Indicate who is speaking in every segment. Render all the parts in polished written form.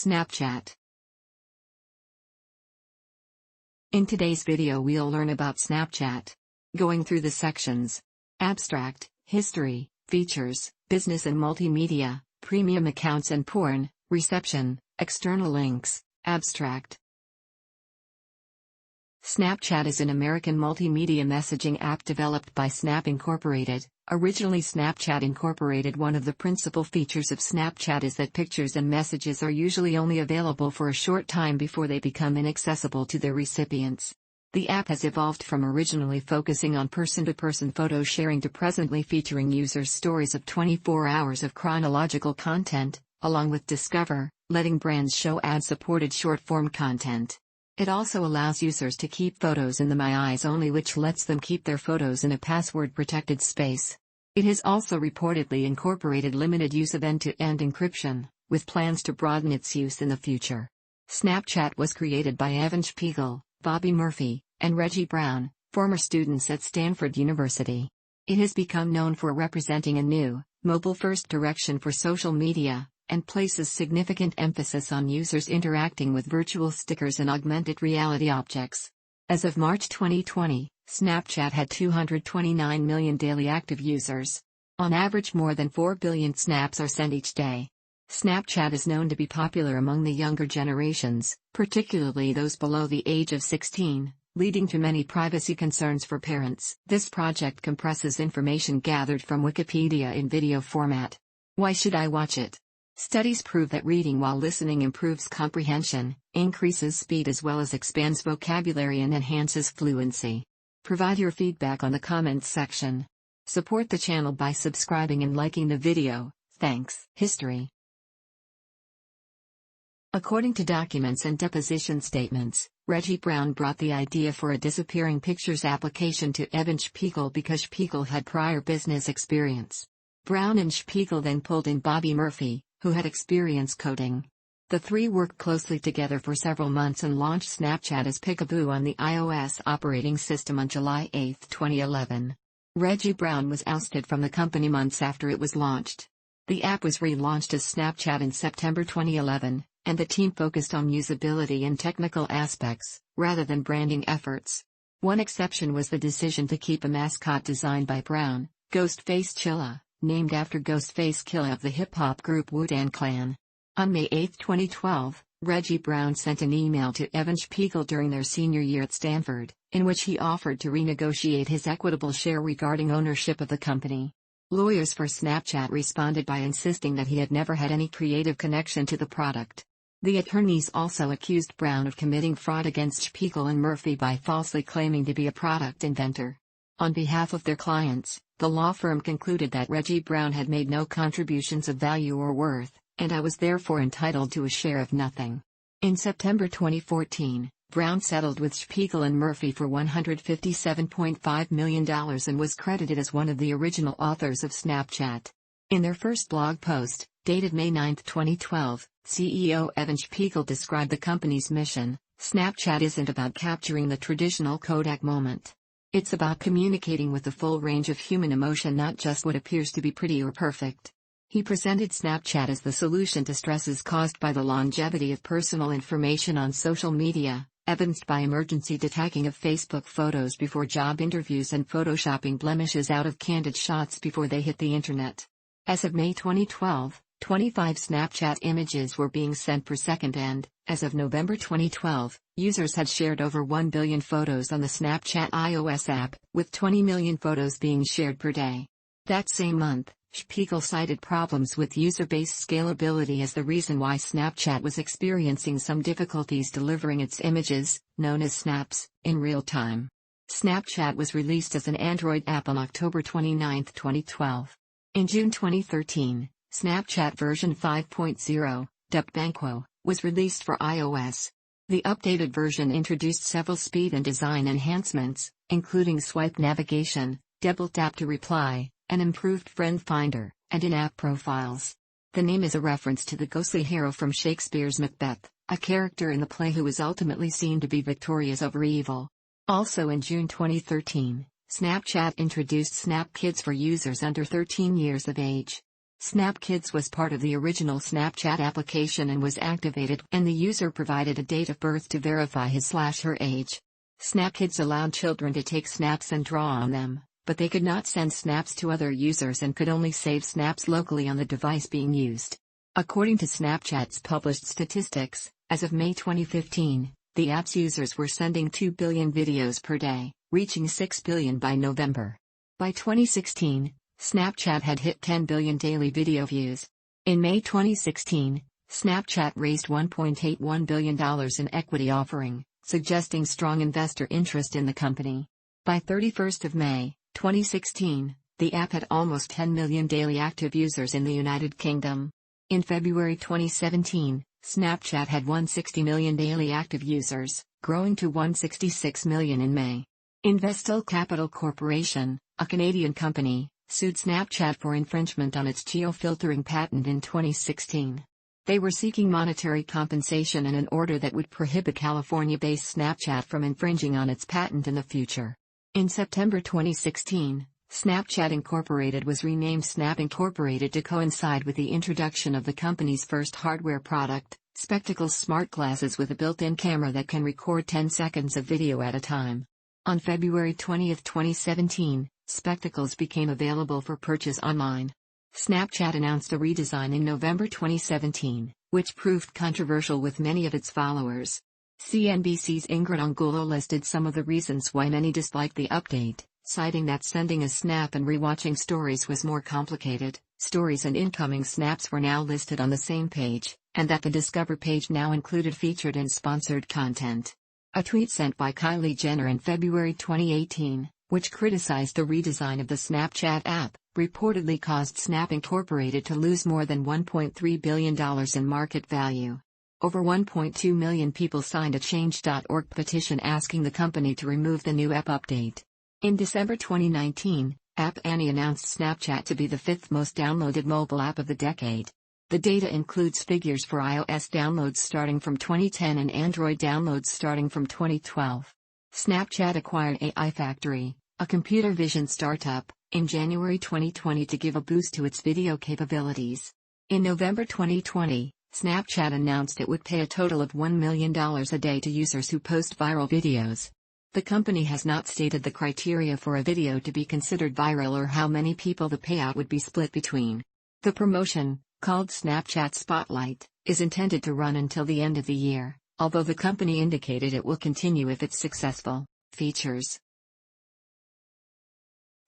Speaker 1: Snapchat. In today's video we'll learn about Snapchat. Going through the sections: abstract, history, features, business and multimedia, premium accounts and porn, reception, external links. Abstract. Snapchat is an American multimedia messaging app developed by Snap Incorporated. Originally Snapchat Incorporated. One of the principal features of Snapchat is that pictures and messages are usually only available for a short time before they become inaccessible to their recipients. The app has evolved from originally focusing on person-to-person photo sharing to presently featuring users' stories of 24 hours of chronological content, along with Discover, letting brands show ad-supported short-form content. It also allows users to keep photos in the My Eyes only, which lets them keep their photos in a password-protected space. It has also reportedly incorporated limited use of end-to-end encryption, with plans to broaden its use in the future. Snapchat was created by Evan Spiegel, Bobby Murphy, and Reggie Brown, former students at Stanford University. It has become known for representing a new, mobile-first direction for social media, and places significant emphasis on users interacting with virtual stickers and augmented reality objects. As of March 2020, Snapchat had 229 million daily active users. On average, more than 4 billion snaps are sent each day. Snapchat is known to be popular among the younger generations, particularly those below the age of 16, leading to many privacy concerns for parents. This project compresses information gathered from Wikipedia in video format. Why should I watch it? Studies prove that reading while listening improves comprehension, increases speed as well as expands vocabulary and enhances fluency. Provide your feedback on the comments section. Support the channel by subscribing and liking the video, thanks. History. According to documents and deposition statements, Reggie Brown brought the idea for a disappearing pictures application to Evan Spiegel because Spiegel had prior business experience. Brown and Spiegel then pulled in Bobby Murphy, who had experience coding. The three worked closely together for several months and launched Snapchat as Peekaboo on the iOS operating system on July 8, 2011. Reggie Brown was ousted from the company months after it was launched. The app was relaunched as Snapchat in September 2011, and the team focused on usability and technical aspects, rather than branding efforts. One exception was the decision to keep a mascot designed by Brown, Ghostface Killah, named after Ghostface Killah of the hip-hop group Wu-Tang Clan. On May 8, 2012, Reggie Brown sent an email to Evan Spiegel during their senior year at Stanford, in which he offered to renegotiate his equitable share regarding ownership of the company. Lawyers for Snapchat responded by insisting that he had never had any creative connection to the product. The attorneys also accused Brown of committing fraud against Spiegel and Murphy by falsely claiming to be a product inventor. On behalf of their clients, the law firm concluded that Reggie Brown had made no contributions of value or worth, and I was therefore entitled to a share of nothing. In September 2014, Brown settled with Spiegel and Murphy for $157.5 million and was credited as one of the original authors of Snapchat. In their first blog post, dated May 9, 2012, CEO Evan Spiegel described the company's mission: Snapchat isn't about capturing the traditional Kodak moment. It's about communicating with the full range of human emotion, not just what appears to be pretty or perfect. He presented Snapchat as the solution to stresses caused by the longevity of personal information on social media, evidenced by emergency tagging of Facebook photos before job interviews and photoshopping blemishes out of candid shots before they hit the internet. As of May 2012, 25 Snapchat images were being sent per second and, as of November 2012, users had shared over 1 billion photos on the Snapchat iOS app, with 20 million photos being shared per day. That same month, Spiegel cited problems with user-based scalability as the reason why Snapchat was experiencing some difficulties delivering its images, known as snaps, in real time. Snapchat was released as an Android app on October 29, 2012. In June 2013, Snapchat version 5.0, dubbed Banquo, was released for iOS. The updated version introduced several speed and design enhancements, including swipe navigation, double tap to reply, an improved friend finder, and in-app profiles. The name is a reference to the ghostly hero from Shakespeare's Macbeth, a character in the play who was ultimately seen to be victorious over evil. Also in June 2013, Snapchat introduced Snap Kids for users under 13 years of age. Snap Kids was part of the original Snapchat application and was activated when the user provided a date of birth to verify his/her age. Snap Kids allowed children to take snaps and draw on them, but they could not send snaps to other users and could only save snaps locally on the device being used. According to Snapchat's published statistics, as of May 2015, the app's users were sending 2 billion videos per day, reaching 6 billion by November. By 2016, Snapchat had hit 10 billion daily video views. In May 2016, Snapchat raised $1.81 billion in equity offering, suggesting strong investor interest in the company. By 31st of May, 2016, the app had almost 10 million daily active users in the United Kingdom. In February 2017, Snapchat had 160 million daily active users, growing to 166 million in May. Investel Capital Corporation, a Canadian company, sued Snapchat for infringement on its geo-filtering patent in 2016. They were seeking monetary compensation and an order that would prohibit California-based Snapchat from infringing on its patent in the future. In September 2016, Snapchat Incorporated was renamed Snap Incorporated to coincide with the introduction of the company's first hardware product, Spectacles smart glasses with a built-in camera that can record 10 seconds of video at a time. On February 20, 2017, Spectacles became available for purchase online. Snapchat announced a redesign in November 2017, which proved controversial with many of its followers. CNBC's Ingrid Angulo listed some of the reasons why many disliked the update, citing that sending a snap and rewatching stories was more complicated. Stories and incoming snaps were now listed on the same page, and that the Discover page now included featured and sponsored content. A tweet sent by Kylie Jenner in February 2018, which criticized the redesign of the Snapchat app, reportedly caused Snap Incorporated to lose more than $1.3 billion in market value. Over 1.2 million people signed a Change.org petition asking the company to remove the new app update. In December 2019, App Annie announced Snapchat to be the 5th most downloaded mobile app of the decade. The data includes figures for iOS downloads starting from 2010 and Android downloads starting from 2012. Snapchat acquired AI Factory, a computer vision startup, in January 2020 to give a boost to its video capabilities. In November 2020, Snapchat announced it would pay a total of $1 million a day to users who post viral videos. The company has not stated the criteria for a video to be considered viral or how many people the payout would be split between. The promotion, called Snapchat Spotlight, is intended to run until the end of the year, although the company indicated it will continue if it's successful. Features.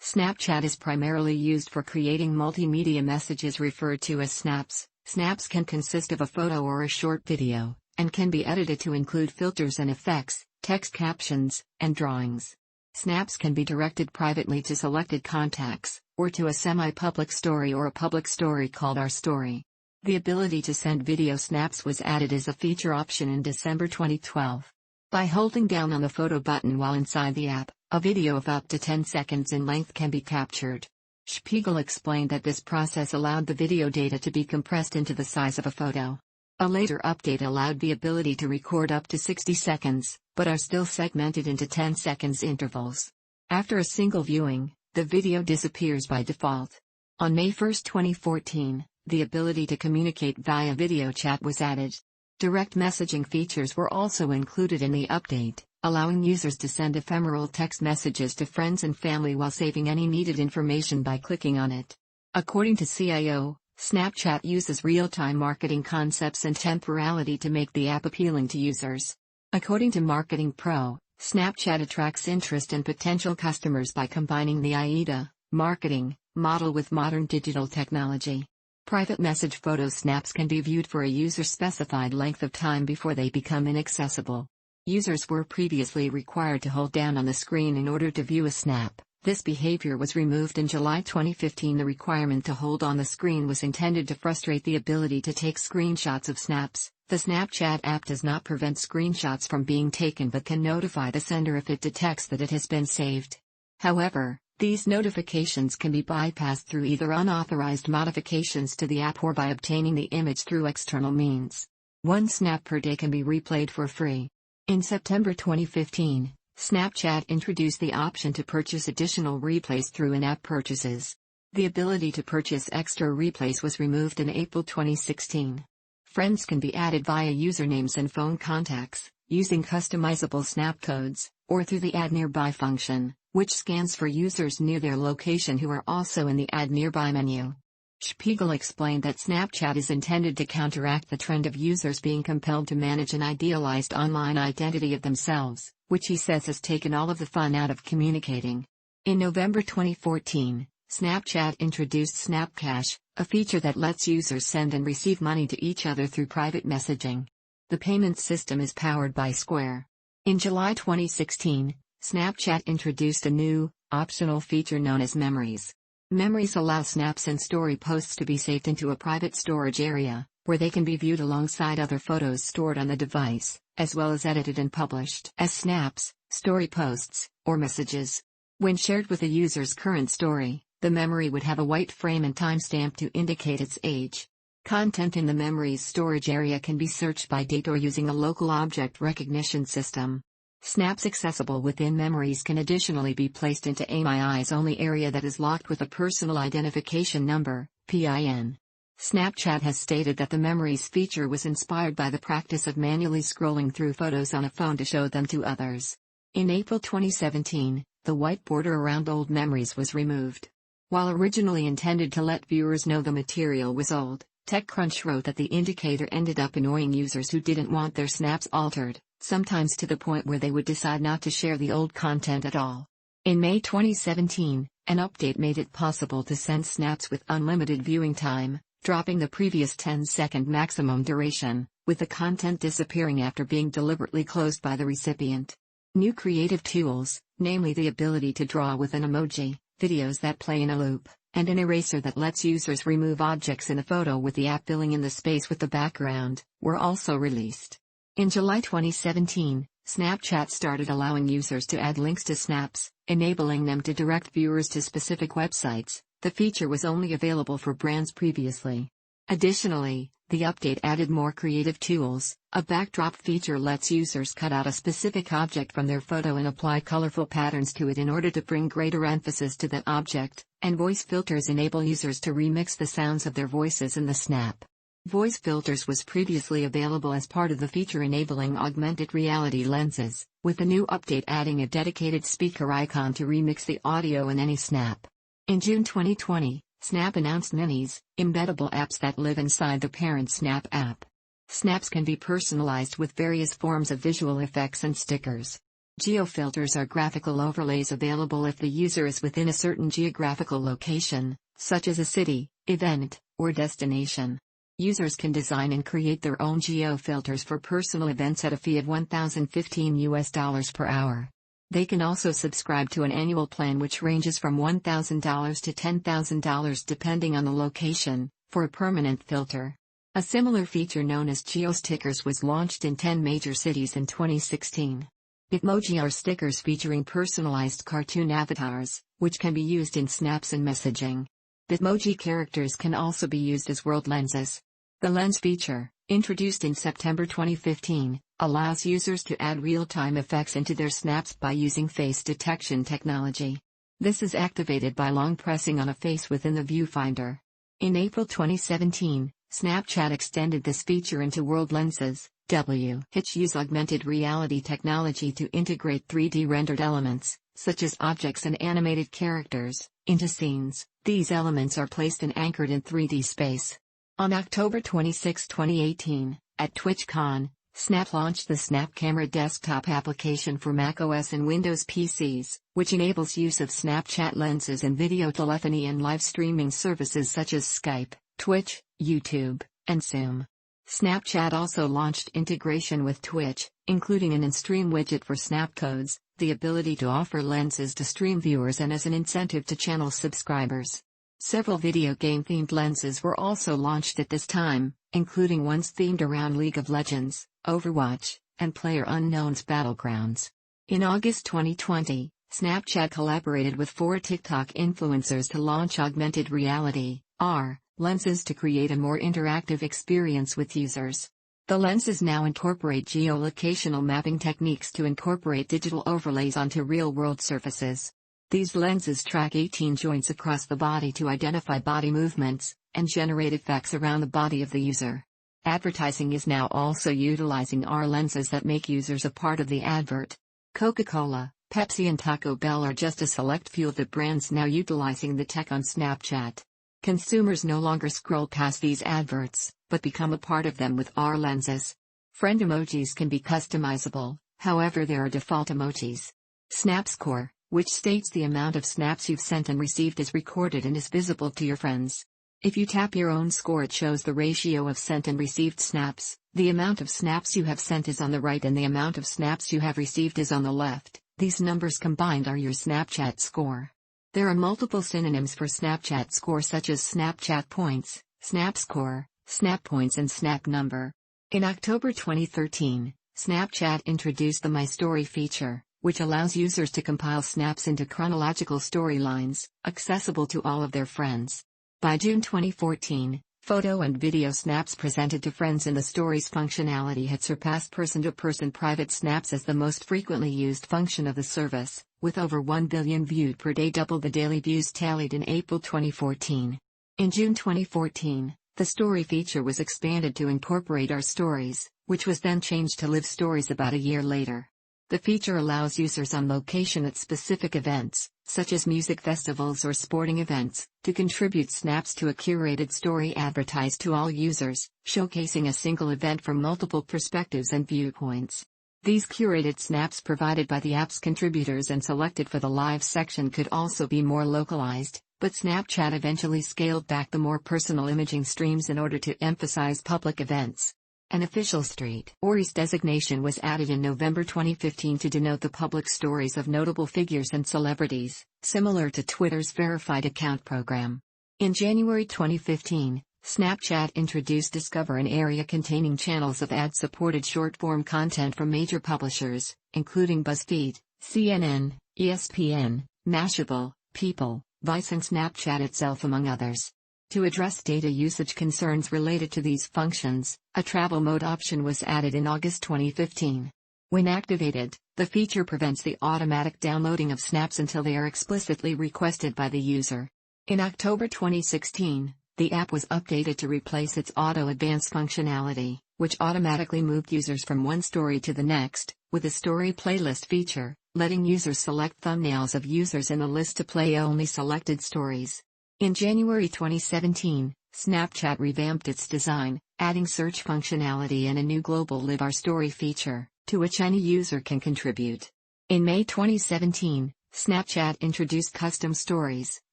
Speaker 1: Snapchat is primarily used for creating multimedia messages referred to as snaps. Snaps can consist of a photo or a short video, and can be edited to include filters and effects, text captions, and drawings. Snaps can be directed privately to selected contacts, or to a semi-public story or a public story called Our Story. The ability to send video snaps was added as a feature option in December 2012. By holding down on the photo button while inside the app, a video of up to 10 seconds in length can be captured. Spiegel explained that this process allowed the video data to be compressed into the size of a photo. A later update allowed the ability to record up to 60 seconds, but are still segmented into 10 seconds intervals. After a single viewing, the video disappears by default. On May 1, 2014, the ability to communicate via video chat was added. Direct messaging features were also included in the update, allowing users to send ephemeral text messages to friends and family while saving any needed information by clicking on it. According to CIO, Snapchat uses real-time marketing concepts and temporality to make the app appealing to users. According to Marketing Pro, Snapchat attracts interest and potential customers by combining the AIDA marketing model with modern digital technology. Private message photo snaps can be viewed for a user-specified length of time before they become inaccessible. Users were previously required to hold down on the screen in order to view a snap. This behavior was removed in July 2015. The requirement to hold on the screen was intended to frustrate the ability to take screenshots of snaps. The Snapchat app does not prevent screenshots from being taken but can notify the sender if it detects that it has been saved. However, these notifications can be bypassed through either unauthorized modifications to the app or by obtaining the image through external means. One snap per day can be replayed for free. In September 2015, Snapchat introduced the option to purchase additional replays through in-app purchases. The ability to purchase extra replays was removed in April 2016. Friends can be added via usernames and phone contacts, using customizable snap codes, or through the Add Nearby function, which scans for users near their location who are also in the Add Nearby menu. Spiegel explained that Snapchat is intended to counteract the trend of users being compelled to manage an idealized online identity of themselves, which he says has taken all of the fun out of communicating. In November 2014, Snapchat introduced Snapcash, a feature that lets users send and receive money to each other through private messaging. The payment system is powered by Square. In July 2016, Snapchat introduced a new, optional feature known as Memories. Memories allow snaps and story posts to be saved into a private storage area, where they can be viewed alongside other photos stored on the device, as well as edited and published as snaps, story posts, or messages. When shared with a user's current story, the memory would have a white frame and timestamp to indicate its age. Content in the Memories storage area can be searched by date or using a local object recognition system. Snaps accessible within Memories can additionally be placed into a My Eyes only area that is locked with a personal identification number, PIN. Snapchat has stated that the Memories feature was inspired by the practice of manually scrolling through photos on a phone to show them to others. In April 2017, the white border around old memories was removed. While originally intended to let viewers know the material was old, TechCrunch wrote that the indicator ended up annoying users who didn't want their snaps altered, sometimes to the point where they would decide not to share the old content at all. In May 2017, an update made it possible to send snaps with unlimited viewing time, dropping the previous 10-second maximum duration, with the content disappearing after being deliberately closed by the recipient. New creative tools, namely the ability to draw with an emoji, videos that play in a loop, and an eraser that lets users remove objects in a photo with the app filling in the space with the background, were also released. In July 2017, Snapchat started allowing users to add links to snaps, enabling them to direct viewers to specific websites. The feature was only available for brands previously. Additionally, the update added more creative tools. A backdrop feature lets users cut out a specific object from their photo and apply colorful patterns to it in order to bring greater emphasis to that object, and voice filters enable users to remix the sounds of their voices in the snap. Voice filters was previously available as part of the feature enabling augmented reality lenses, with the new update adding a dedicated speaker icon to remix the audio in any snap. In June 2020, Snap announced Minis, embeddable apps that live inside the parent Snap app. Snaps can be personalized with various forms of visual effects and stickers. Geofilters are graphical overlays available if the user is within a certain geographical location, such as a city, event, or destination. Users can design and create their own geofilters for personal events at a fee of $1,015 per hour. They can also subscribe to an annual plan which ranges from $1,000 to $10,000 depending on the location, for a permanent filter. A similar feature known as geostickers was launched in 10 major cities in 2016. Bitmoji are stickers featuring personalized cartoon avatars, which can be used in snaps and messaging. Bitmoji characters can also be used as world lenses. The lens feature, introduced in September 2015, allows users to add real-time effects into their snaps by using face detection technology. This is activated by long pressing on a face within the viewfinder. In April 2017, Snapchat extended this feature into world lenses, which use augmented reality technology to integrate 3D rendered elements, such as objects and animated characters, into scenes. These elements are placed and anchored in 3D space. On October 26, 2018, at TwitchCon, Snap launched the Snap Camera desktop application for macOS and Windows PCs, which enables use of Snapchat lenses in video telephony and live streaming services such as Skype, Twitch, YouTube, and Zoom. Snapchat also launched integration with Twitch, including an in-stream widget for Snap codes, the ability to offer lenses to stream viewers and as an incentive to channel subscribers. Several video game-themed lenses were also launched at this time, including ones themed around League of Legends, Overwatch, and PlayerUnknown's Battlegrounds. In August 2020, Snapchat collaborated with 4 TikTok influencers to launch augmented reality, AR, lenses to create a more interactive experience with users. The lenses now incorporate geolocational mapping techniques to incorporate digital overlays onto real-world surfaces. These lenses track 18 joints across the body to identify body movements and generate effects around the body of the user. Advertising is now also utilizing AR lenses that make users a part of the advert. Coca-Cola, Pepsi and Taco Bell are just a select few of the brands now utilizing the tech on Snapchat. Consumers no longer scroll past these adverts, but become a part of them with AR lenses. Friend emojis can be customizable, however there are default emojis. Snap Score, which states the amount of snaps you've sent and received, is recorded and is visible to your friends. If you tap your own score, it shows the ratio of sent and received snaps. The amount of snaps you have sent is on the right and the amount of snaps you have received is on the left. These numbers combined are your Snapchat score. There are multiple synonyms for Snapchat score such as Snapchat points, Snap Score, Snap Points and Snap Number. In October 2013, Snapchat introduced the My Story feature, which allows users to compile snaps into chronological storylines, accessible to all of their friends. By June 2014, photo and video snaps presented to friends in the Stories functionality had surpassed person-to-person private snaps as the most frequently used function of the service, with over 1 billion viewed per day, double the daily views tallied in April 2014. In June 2014, the Story feature was expanded to incorporate our stories, which was then changed to Live Stories about a year later. The feature allows users on location at specific events, such as music festivals or sporting events, to contribute snaps to a curated story advertised to all users, showcasing a single event from multiple perspectives and viewpoints. These curated snaps provided by the app's contributors and selected for the live section could also be more localized, but Snapchat eventually scaled back the more personal imaging streams in order to emphasize public events. An official street stories designation was added in November 2015 to denote the public stories of notable figures and celebrities, similar to Twitter's verified account program. In January 2015, Snapchat introduced Discover, an area containing channels of ad-supported short-form content from major publishers, including BuzzFeed, CNN, ESPN, Mashable, People, Vice and Snapchat itself, among others. To address data usage concerns related to these functions, a travel mode option was added in August 2015. When activated, the feature prevents the automatic downloading of snaps until they are explicitly requested by the user. In October 2016, the app was updated to replace its Auto Advance functionality, which automatically moved users from one story to the next, with a story playlist feature, letting users select thumbnails of users in the list to play only selected stories. In January 2017, Snapchat revamped its design, adding search functionality and a new global Live Our Story feature, to which any user can contribute. In May 2017, Snapchat introduced custom stories,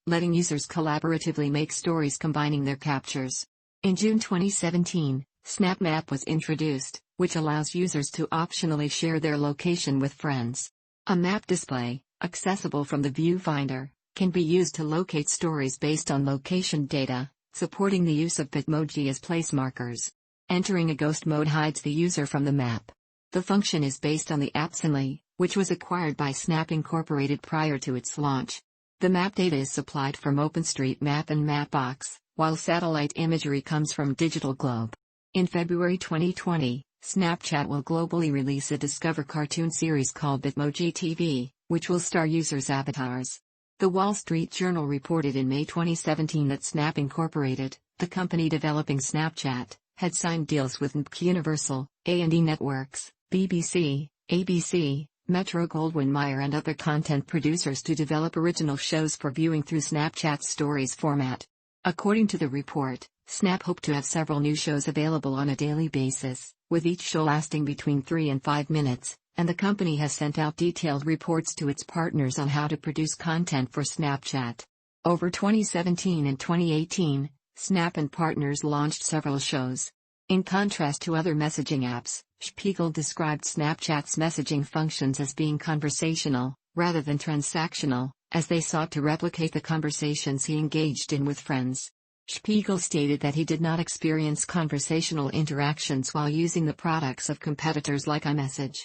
Speaker 1: letting users collaboratively make stories combining their captures. In June 2017, Snap Map was introduced, which allows users to optionally share their location with friends. A map display, accessible from the viewfinder, can be used to locate stories based on location data, supporting the use of Bitmoji as place markers. Entering a ghost mode hides the user from the map. The function is based on the app Zenly, which was acquired by Snap Incorporated prior to its launch. The map data is supplied from OpenStreetMap and Mapbox, while satellite imagery comes from Digital Globe. In February 2020, Snapchat will globally release a Discover cartoon series called Bitmoji TV, which will star users' avatars. The Wall Street Journal reported in May 2017 that Snap Incorporated, the company developing Snapchat, had signed deals with Universal, A&E Networks, BBC, ABC, Metro-Goldwyn-Mayer and other content producers to develop original shows for viewing through Snapchat's Stories format. According to the report, Snap hoped to have several new shows available on a daily basis, with each show lasting between 3 and 5 minutes. And the company has sent out detailed reports to its partners on how to produce content for Snapchat. Over 2017 and 2018, Snap and partners launched several shows. In contrast to other messaging apps, Spiegel described Snapchat's messaging functions as being conversational, rather than transactional, as they sought to replicate the conversations he engaged in with friends. Spiegel stated that he did not experience conversational interactions while using the products of competitors like iMessage.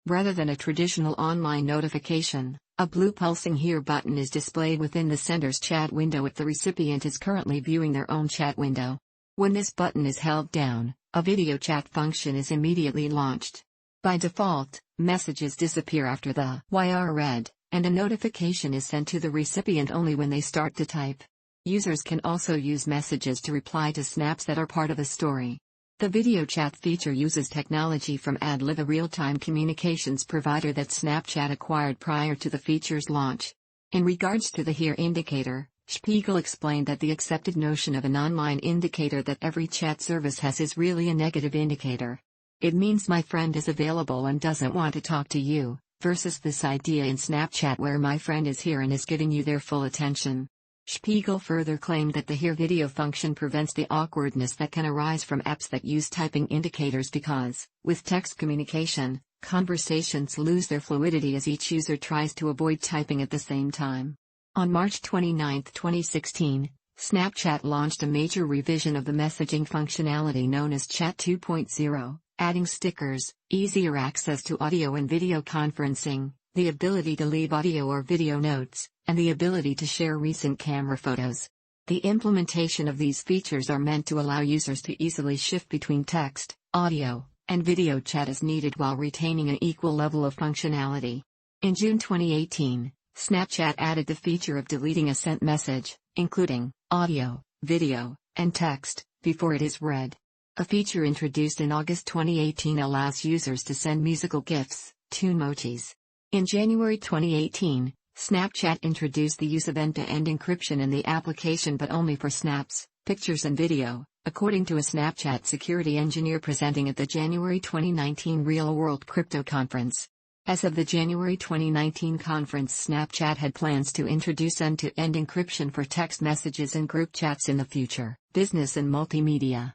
Speaker 1: Rather than a traditional online notification, a blue pulsing Here button is displayed within the sender's chat window if the recipient is currently viewing their own chat window. When this button is held down, a video chat function is immediately launched. By default, messages disappear after the "Why are read," and a notification is sent to the recipient only when they start to type. Users can also use messages to reply to snaps that are part of a story. The video chat feature uses technology from AdLive, a real-time communications provider that Snapchat acquired prior to the feature's launch. In regards to the here indicator, Spiegel explained that the accepted notion of an online indicator that every chat service has is really a negative indicator. It means my friend is available and doesn't want to talk to you, versus this idea in Snapchat where my friend is here and is giving you their full attention. Spiegel further claimed that the here video function prevents the awkwardness that can arise from apps that use typing indicators because, with text communication, conversations lose their fluidity as each user tries to avoid typing at the same time. On March 29, 2016, Snapchat launched a major revision of the messaging functionality known as Chat 2.0, adding stickers, easier access to audio and video conferencing, the ability to leave audio or video notes, and the ability to share recent camera photos. The implementation of these features are meant to allow users to easily shift between text, audio, and video chat as needed while retaining an equal level of functionality. In June 2018, Snapchat added the feature of deleting a sent message, including audio, video, and text, before it is read. A feature introduced in August 2018 allows users to send musical GIFs, emojis. In January 2018, Snapchat introduced the use of end-to-end encryption in the application but only for snaps, pictures and video, according to a Snapchat security engineer presenting at the January 2019 Real World Crypto Conference. As of the January 2019 conference, Snapchat had plans to introduce end-to-end encryption for text messages and group chats in the future, business and multimedia.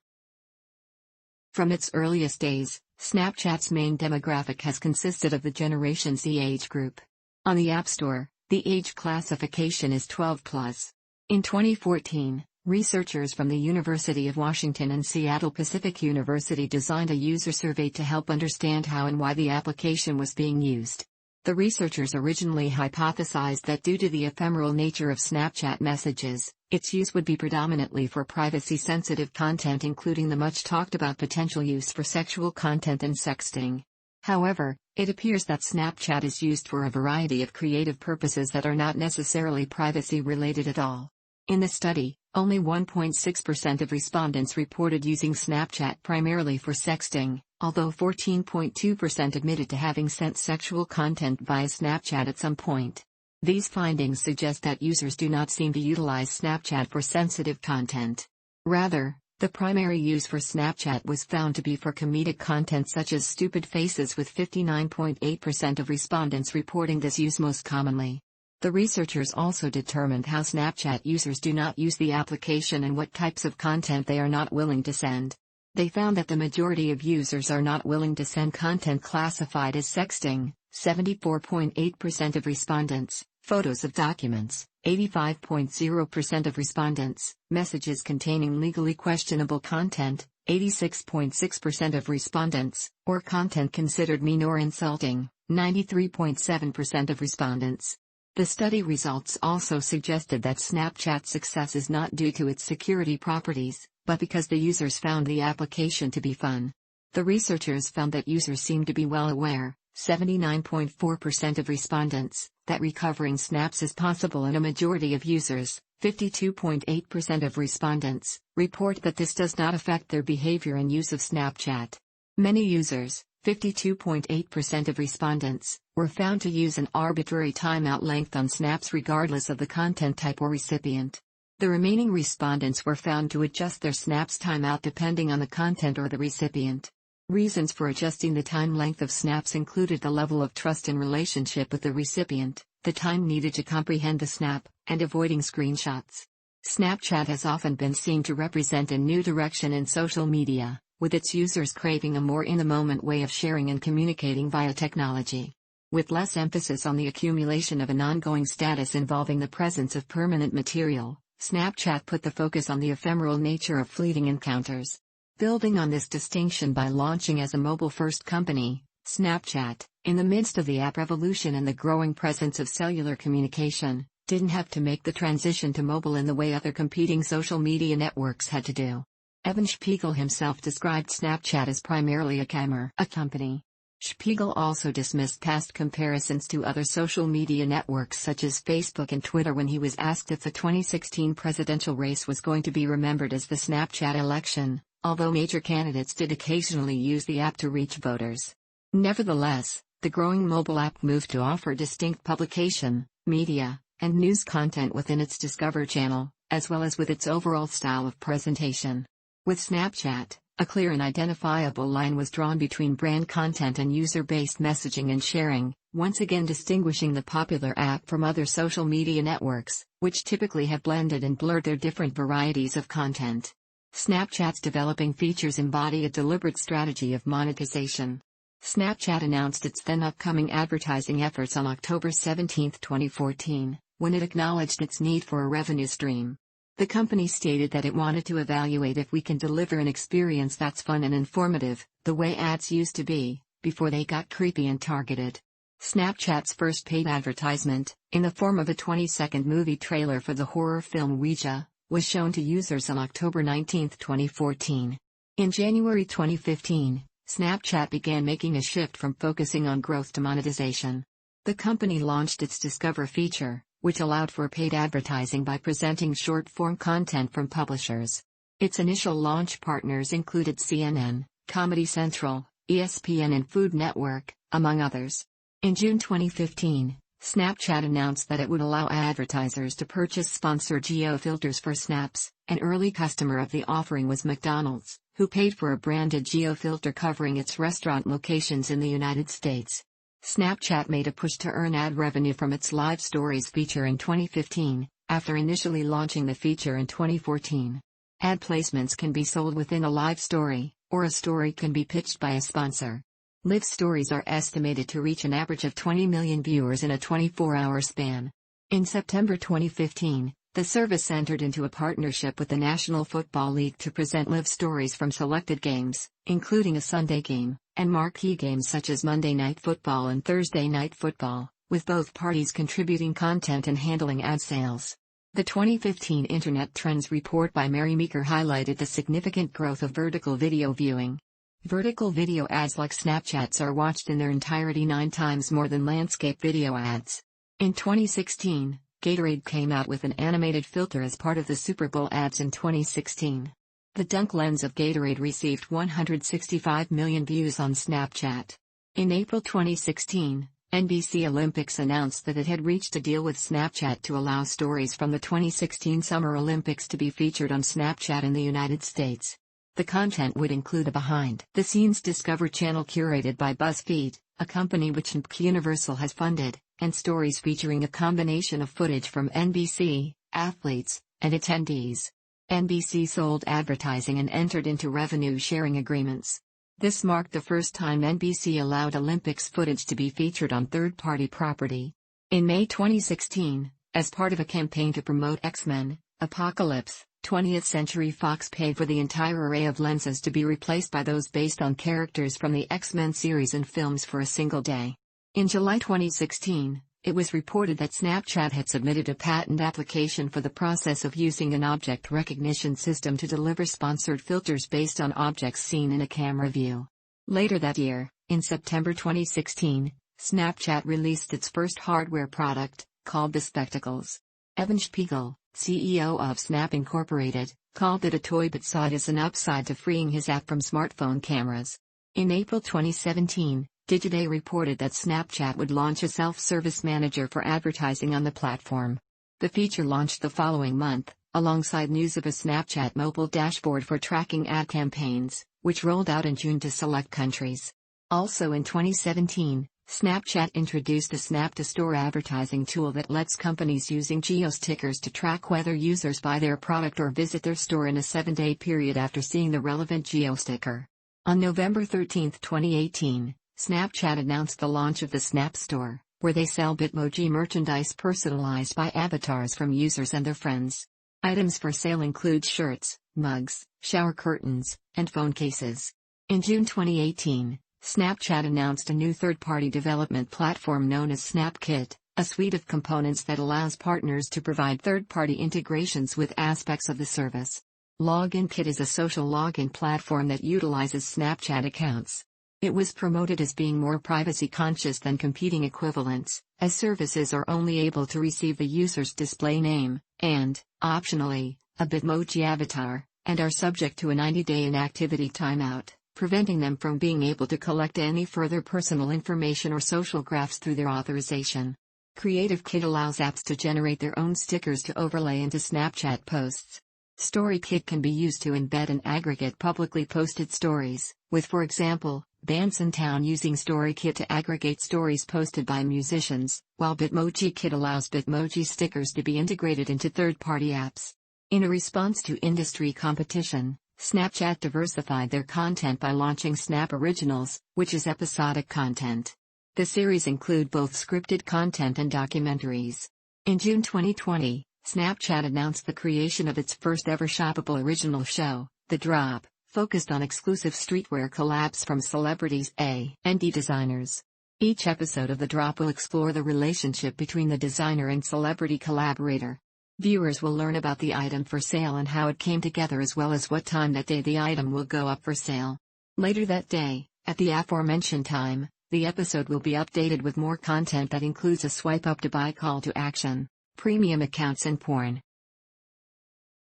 Speaker 1: From its earliest days, Snapchat's main demographic has consisted of the Generation Z age group. On the App Store, the age classification is 12+. In 2014, researchers from the University of Washington and Seattle Pacific University designed a user survey to help understand how and why the application was being used. The researchers originally hypothesized that due to the ephemeral nature of Snapchat messages, its use would be predominantly for privacy-sensitive content, including the much-talked-about potential use for sexual content and sexting. However, it appears that Snapchat is used for a variety of creative purposes that are not necessarily privacy-related at all. In the study, only 1.6% of respondents reported using Snapchat primarily for sexting, although 14.2% admitted to having sent sexual content via Snapchat at some point. These findings suggest that users do not seem to utilize Snapchat for sensitive content. Rather, the primary use for Snapchat was found to be for comedic content such as stupid faces, with 59.8% of respondents reporting this use most commonly. The researchers also determined how Snapchat users do not use the application and what types of content they are not willing to send. They found that the majority of users are not willing to send content classified as sexting, 74.8% of respondents, photos of documents, 85.0% of respondents, messages containing legally questionable content, 86.6% of respondents, or content considered mean or insulting, 93.7% of respondents. The study results also suggested that Snapchat's success is not due to its security properties, but because the users found the application to be fun. The researchers found that users seem to be well aware, 79.4% of respondents, that recovering snaps is possible, and a majority of users, 52.8% of respondents, report that this does not affect their behavior and use of Snapchat. Many users, 52.8% of respondents, were found to use an arbitrary timeout length on snaps regardless of the content type or recipient. The remaining respondents were found to adjust their snaps timeout depending on the content or the recipient. Reasons for adjusting the time length of snaps included the level of trust and relationship with the recipient, the time needed to comprehend the snap, and avoiding screenshots. Snapchat has often been seen to represent a new direction in social media, with its users craving a more in-the-moment way of sharing and communicating via technology. With less emphasis on the accumulation of an ongoing status involving the presence of permanent material, Snapchat put the focus on the ephemeral nature of fleeting encounters. Building on this distinction by launching as a mobile-first company, Snapchat, in the midst of the app revolution and the growing presence of cellular communication, didn't have to make the transition to mobile in the way other competing social media networks had to do. Evan Spiegel himself described Snapchat as primarily a company. Spiegel also dismissed past comparisons to other social media networks such as Facebook and Twitter when he was asked if the 2016 presidential race was going to be remembered as the Snapchat election, although major candidates did occasionally use the app to reach voters. Nevertheless, the growing mobile app moved to offer distinct publication, media, and news content within its Discover channel, as well as with its overall style of presentation. With Snapchat, a clear and identifiable line was drawn between brand content and user-based messaging and sharing, once again distinguishing the popular app from other social media networks, which typically have blended and blurred their different varieties of content. Snapchat's developing features embody a deliberate strategy of monetization. Snapchat announced its then upcoming advertising efforts on October 17, 2014, when it acknowledged its need for a revenue stream. The company stated that it wanted to evaluate if we can deliver an experience that's fun and informative, the way ads used to be, before they got creepy and targeted. Snapchat's first paid advertisement, in the form of a 20-second movie trailer for the horror film Ouija, was shown to users on October 19, 2014. In January 2015, Snapchat began making a shift from focusing on growth to monetization. The company launched its Discover feature, which allowed for paid advertising by presenting short-form content from publishers. Its initial launch partners included CNN, Comedy Central, ESPN and Food Network, among others. In June 2015, Snapchat announced that it would allow advertisers to purchase sponsored geo-filters for snaps. An early customer of the offering was McDonald's, who paid for a branded geo-filter covering its restaurant locations in the United States. Snapchat made a push to earn ad revenue from its Live Stories feature in 2015, after initially launching the feature in 2014. Ad placements can be sold within a live story, or a story can be pitched by a sponsor. Live stories are estimated to reach an average of 20 million viewers in a 24-hour span. In September 2015, the service entered into a partnership with the National Football League to present live stories from selected games, including a Sunday game, and marquee games such as Monday Night Football and Thursday Night Football, with both parties contributing content and handling ad sales. The 2015 Internet Trends report by Mary Meeker highlighted the significant growth of vertical video viewing. Vertical video ads like Snapchat's are watched in their entirety 9 times more than landscape video ads. In 2016, Gatorade came out with an animated filter as part of the Super Bowl ads in 2016. The dunk lens of Gatorade received 165 million views on Snapchat. In April 2016, NBC Olympics announced that it had reached a deal with Snapchat to allow stories from the 2016 Summer Olympics to be featured on Snapchat in the United States. The content would include a behind-the-scenes Discover channel curated by BuzzFeed, a company which Universal has funded, and stories featuring a combination of footage from NBC, athletes, and attendees. NBC sold advertising and entered into revenue-sharing agreements. This marked the first time NBC allowed Olympics footage to be featured on third-party property. In May 2016, as part of a campaign to promote X-Men: Apocalypse, 20th Century Fox paid for the entire array of lenses to be replaced by those based on characters from the X-Men series and films for a single day. In July 2016, it was reported that Snapchat had submitted a patent application for the process of using an object recognition system to deliver sponsored filters based on objects seen in a camera view. Later that year, in September 2016, Snapchat released its first hardware product, called the Spectacles. Evan Spiegel, CEO of Snap Incorporated, called it a toy but saw it as an upside to freeing his app from smartphone cameras. In April 2017, Digiday reported that Snapchat would launch a self-service manager for advertising on the platform. The feature launched the following month, alongside news of a Snapchat mobile dashboard for tracking ad campaigns, which rolled out in June to select countries. Also in 2017, Snapchat introduced a Snap-to-Store advertising tool that lets companies using geo-stickers to track whether users buy their product or visit their store in a 7-day period after seeing the relevant geo-sticker. On November 13, 2018, Snapchat announced the launch of the Snap Store, where they sell Bitmoji merchandise personalized by avatars from users and their friends. Items for sale include shirts, mugs, shower curtains, and phone cases. In June 2018, Snapchat announced a new third-party development platform known as SnapKit, a suite of components that allows partners to provide third-party integrations with aspects of the service. LoginKit is a social login platform that utilizes Snapchat accounts. It was promoted as being more privacy-conscious than competing equivalents, as services are only able to receive the user's display name, and, optionally, a Bitmoji avatar, and are subject to a 90-day inactivity timeout, preventing them from being able to collect any further personal information or social graphs through their authorization. CreativeKit allows apps to generate their own stickers to overlay into Snapchat posts. StoryKit can be used to embed and aggregate publicly posted stories, with, for example, Bansontown using StoryKit to aggregate stories posted by musicians, while Bitmoji Kit allows Bitmoji stickers to be integrated into third-party apps. In a response to industry competition, Snapchat diversified their content by launching Snap Originals, which is episodic content. The series include both scripted content and documentaries. In June 2020, Snapchat announced the creation of its first-ever shoppable original show, The Drop, focused on exclusive streetwear collabs from celebrities and designers. Each episode of The Drop will explore the relationship between the designer and celebrity collaborator. Viewers will learn about the item for sale and how it came together, as well as what time that day the item will go up for sale. Later that day, at the aforementioned time, the episode will be updated with more content that includes a swipe up to buy call to action, premium accounts and porn.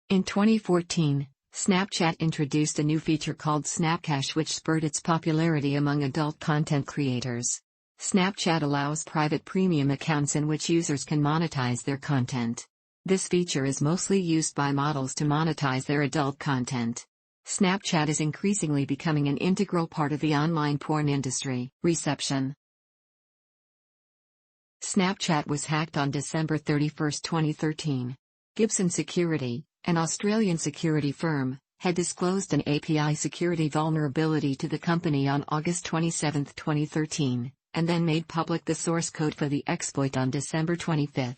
Speaker 1: In 2014, Snapchat introduced a new feature called Snapcash, which spurred its popularity among adult content creators. Snapchat allows private premium accounts in which users can monetize their content. This feature is mostly used by models to monetize their adult content. Snapchat is increasingly becoming an integral part of the online porn industry. Reception. Snapchat was hacked on December 31, 2013. Gibson Security, an Australian security firm, had disclosed an API security vulnerability to the company on August 27, 2013, and then made public the source code for the exploit on December 25.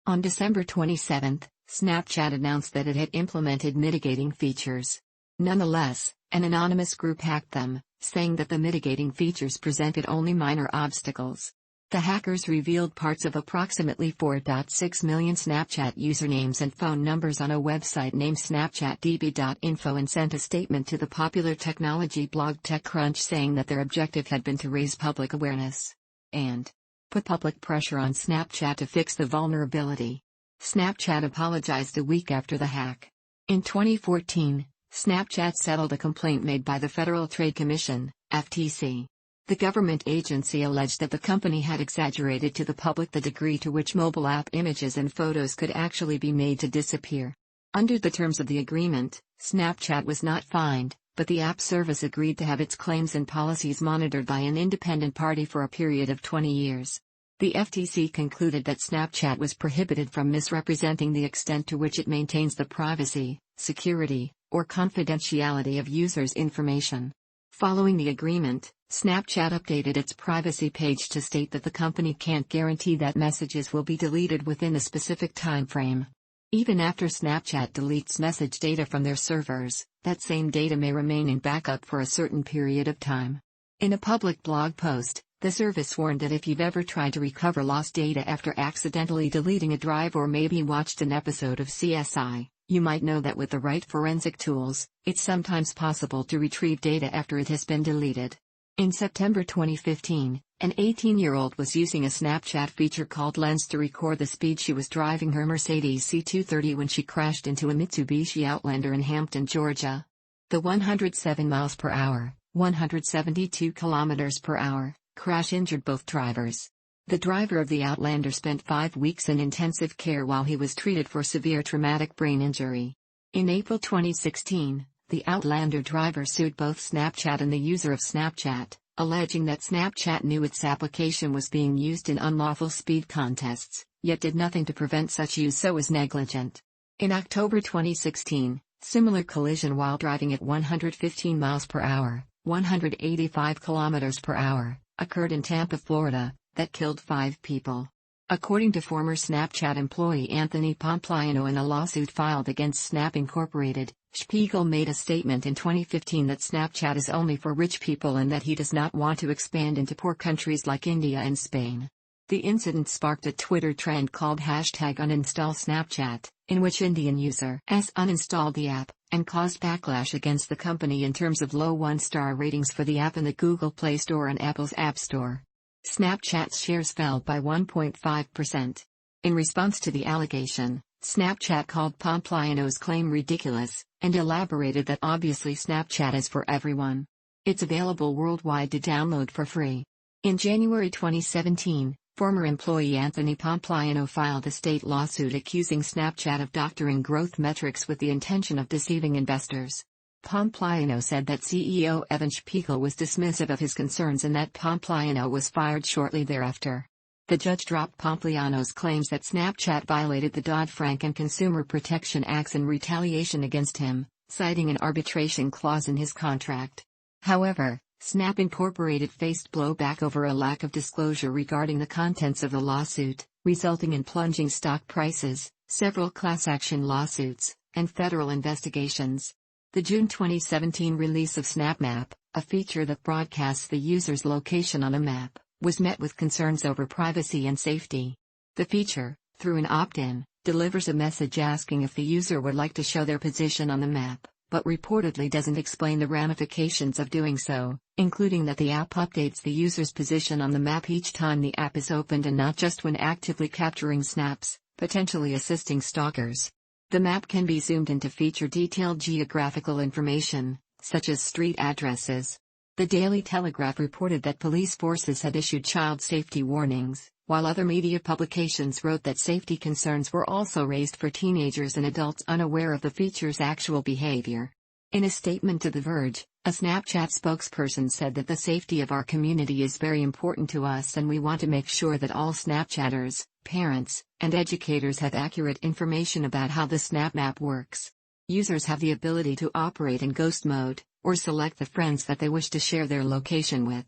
Speaker 1: On December 27, Snapchat announced that it had implemented mitigating features. Nonetheless, an anonymous group hacked them, saying that the mitigating features presented only minor obstacles. The hackers revealed parts of approximately 4.6 million Snapchat usernames and phone numbers on a website named snapchatdb.info and sent a statement to the popular technology blog TechCrunch saying that their objective had been to raise public awareness and put public pressure on Snapchat to fix the vulnerability. Snapchat apologized a week after the hack. In 2014, Snapchat settled a complaint made by the Federal Trade Commission, FTC. The government agency alleged that the company had exaggerated to the public the degree to which mobile app images and photos could actually be made to disappear. Under the terms of the agreement, Snapchat was not fined, but the app service agreed to have its claims and policies monitored by an independent party for a period of 20 years. The FTC concluded that Snapchat was prohibited from misrepresenting the extent to which it maintains the privacy, security, or confidentiality of users' information. Following the agreement, Snapchat updated its privacy page to state that the company can't guarantee that messages will be deleted within a specific time frame. Even after Snapchat deletes message data from their servers, that same data may remain in backup for a certain period of time. In a public blog post, the service warned that if you've ever tried to recover lost data after accidentally deleting a drive or maybe watched an episode of CSI, you might know that with the right forensic tools, it's sometimes possible to retrieve data after it has been deleted. In September 2015, an 18-year-old was using a Snapchat feature called Lens to record the speed she was driving her Mercedes C230 when she crashed into a Mitsubishi Outlander in Hampton, Georgia. The 107 miles per hour, 172 kilometers per hour, crash injured both drivers. The driver of the Outlander spent 5 weeks in intensive care while he was treated for severe traumatic brain injury. In April 2016, the Outlander driver sued both Snapchat and the user of Snapchat, alleging that Snapchat knew its application was being used in unlawful speed contests, yet did nothing to prevent such use, so was negligent. In October 2016, similar collision while driving at 115 miles per hour, 185 kilometers per hour, occurred in Tampa, Florida, that killed 5 people. According to former Snapchat employee Anthony Pompliano in a lawsuit filed against Snap Incorporated, Spiegel made a statement in 2015 that Snapchat is only for rich people and that he does not want to expand into poor countries like India and Spain. The incident sparked a Twitter trend called #uninstall Snapchat, in which Indian users uninstalled the app, and caused backlash against the company in terms of low 1-star ratings for the app in the Google Play Store and Apple's App Store. Snapchat's shares fell by 1.5%. In response to the allegation, Snapchat called Pompliano's claim ridiculous, and elaborated that obviously Snapchat is for everyone. It's available worldwide to download for free. In January 2017, former employee Anthony Pompliano filed a state lawsuit accusing Snapchat of doctoring growth metrics with the intention of deceiving investors. Pompliano said that CEO Evan Spiegel was dismissive of his concerns and that Pompliano was fired shortly thereafter. The judge dropped Pompliano's claims that Snapchat violated the Dodd-Frank and Consumer Protection Acts in retaliation against him, citing an arbitration clause in his contract. However, Snap Incorporated faced blowback over a lack of disclosure regarding the contents of the lawsuit, resulting in plunging stock prices, several class action lawsuits, and federal investigations. The June 2017 release of SnapMap, a feature that broadcasts the user's location on a map, was met with concerns over privacy and safety. The feature, through an opt-in, delivers a message asking if the user would like to show their position on the map, but reportedly doesn't explain the ramifications of doing so, including that the app updates the user's position on the map each time the app is opened and not just when actively capturing snaps, potentially assisting stalkers. The map can be zoomed in to feature detailed geographical information, such as street addresses. The Daily Telegraph reported that police forces had issued child safety warnings, while other media publications wrote that safety concerns were also raised for teenagers and adults unaware of the feature's actual behavior. In a statement to The Verge, a Snapchat spokesperson said that the safety of our community is very important to us and we want to make sure that all Snapchatters, parents, and educators have accurate information about how the SnapMap works. Users have the ability to operate in ghost mode, or select the friends that they wish to share their location with.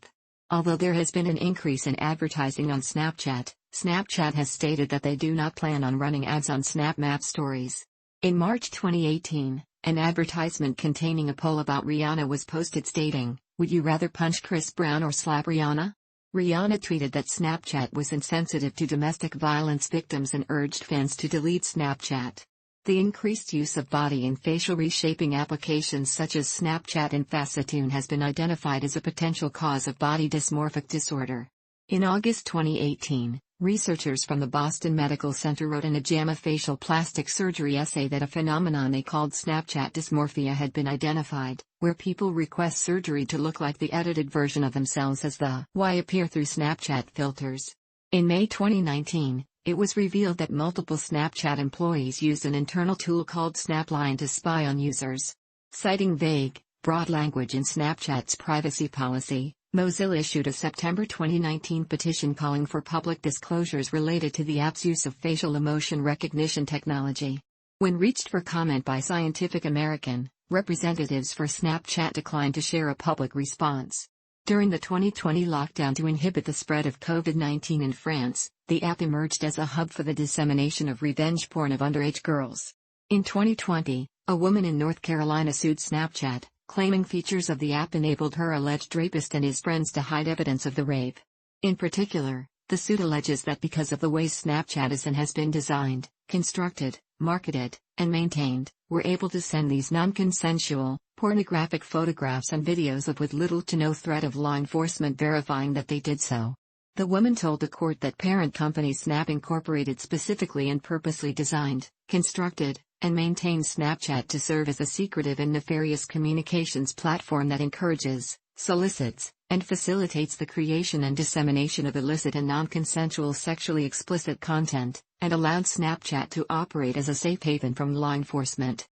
Speaker 1: Although there has been an increase in advertising on Snapchat, Snapchat has stated that they do not plan on running ads on SnapMap stories. In March 2018, an advertisement containing a poll about Rihanna was posted stating, "Would you rather punch Chris Brown or slap Rihanna?" Rihanna tweeted that Snapchat was insensitive to domestic violence victims and urged fans to delete Snapchat. The increased use of body and facial reshaping applications such as Snapchat and Facetune has been identified as a potential cause of body dysmorphic disorder. In August 2018, researchers from the Boston Medical Center wrote in a JAMA facial plastic surgery essay that a phenomenon they called Snapchat dysmorphia had been identified, where people request surgery to look like the edited version of themselves as the Y appear through Snapchat filters. In May 2019, it was revealed that multiple Snapchat employees used an internal tool called Snapline to spy on users. Citing vague, broad language in Snapchat's privacy policy, Mozilla issued a September 2019 petition calling for public disclosures related to the app's use of facial emotion recognition technology. When reached for comment by Scientific American, representatives for Snapchat declined to share a public response. During the 2020 lockdown to inhibit the spread of COVID-19 in France, the app emerged as a hub for the dissemination of revenge porn of underage girls. In 2020, a woman in North Carolina sued Snapchat, claiming features of the app enabled her alleged rapist and his friends to hide evidence of the rape. In particular, the suit alleges that because of the way Snapchat is and has been designed, constructed, marketed, and maintained, we're able to send these non-consensual, pornographic photographs and videos with little to no threat of law enforcement verifying that they did so. The woman told the court that parent company Snap Incorporated specifically and purposely designed, constructed, and maintained Snapchat to serve as a secretive and nefarious communications platform that encourages, solicits, and facilitates the creation and dissemination of illicit and non-consensual sexually explicit content, and allowed Snapchat to operate as a safe haven from law enforcement.